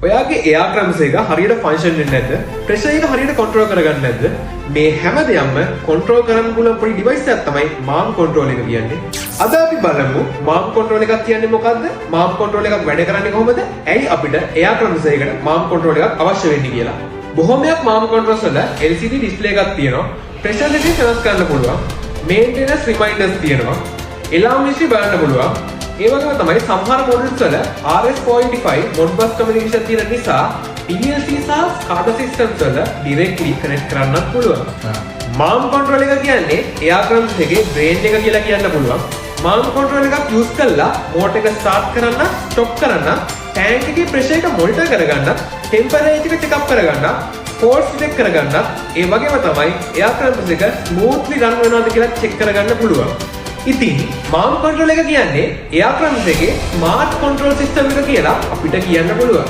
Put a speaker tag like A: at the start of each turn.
A: ඔයාගේ එයාග්‍රම්ස් එක හරියට ෆන්ක්ෂන් වෙන්නේ නැද්ද? ප්‍රෙෂර් එක හරියට කන්ට්‍රෝල් කරගන්නේ නැද්ද? මේ හැම දෙයක්ම කන්ට්‍රෝල් කරන්න පුළුවන් පොඩි ඩිවයිස් එකක් තමයි මාම් කන්ට්‍රෝල් එක කියන්නේ. අද අපි බලමු මාම් කන්ට්‍රෝල් එකක් කියන්නේ මොකද්ද? මාම් කන්ට්‍රෝල් එකක් වැඩ කරන්නේ කොහොමද? ඇයි අපිට එයාග්‍රම්ස් එකකට මාම් කන්ට්‍රෝල් එකක් අවශ්‍ය වෙන්නේ කියලා. බොහොමයක් මාම් කන්ට්‍රෝල්ස් වල LCD ඩිස්ප්ලේ එකක් තියෙනවා. ප්‍රෙෂර් එක වෙනස් කරන්න පුළුවන්. මේන්ටෙනන්ස් රිමයින්ඩර්ස් තියෙනවා. එලාම් හිස්ටරි බලන්න පුළුවන්. ඒ වගේම තමයි සමහර මොඩල්ස් වල RS-485 මොඩ්බස් කමියුනිකේෂන් තියෙන නිසා PLC සහ SCADA සිස්ටම්ස් වල ඩිරෙක්ට්ලි කනෙක්ට් කරන්නත් පුළුවන්. මාම් කන්ට්‍රෝල් එක කියන්නේ එයාග්‍රම්ස් එකේ බ්‍රේන් එක කියලා කියන්න පුළුවන්. මාම් කන්ට්‍රෝල් එකක් යූස් කරලා මෝටර් එක ස්ටාර්ට් කරන්න, ස්ටොප් කරන්න, ටැංක් එකේ ප්‍රෙෂර් එක මොනිටර් කරගන්න, ටෙම්පරේචර් එක චෙක් කරගන්න, ෆෝර්ස් ඩිටෙක්ට් කරගන්න, ඒ වගේම තමයි එයාග්‍රම්ස් එක ස්මූත්ලි රන් වෙනවද කියලා චෙක් කරගන්න පුළුවන්. ඉතින් මාම් කන්ට්‍රෝල් එක කියන්නේ එයාග්‍රම්ස් එකේ ස්මාර්ට් කන්ට්‍රෝල් සිස්ටම් එක කියලා අපිට කියන්න පුළුවන්.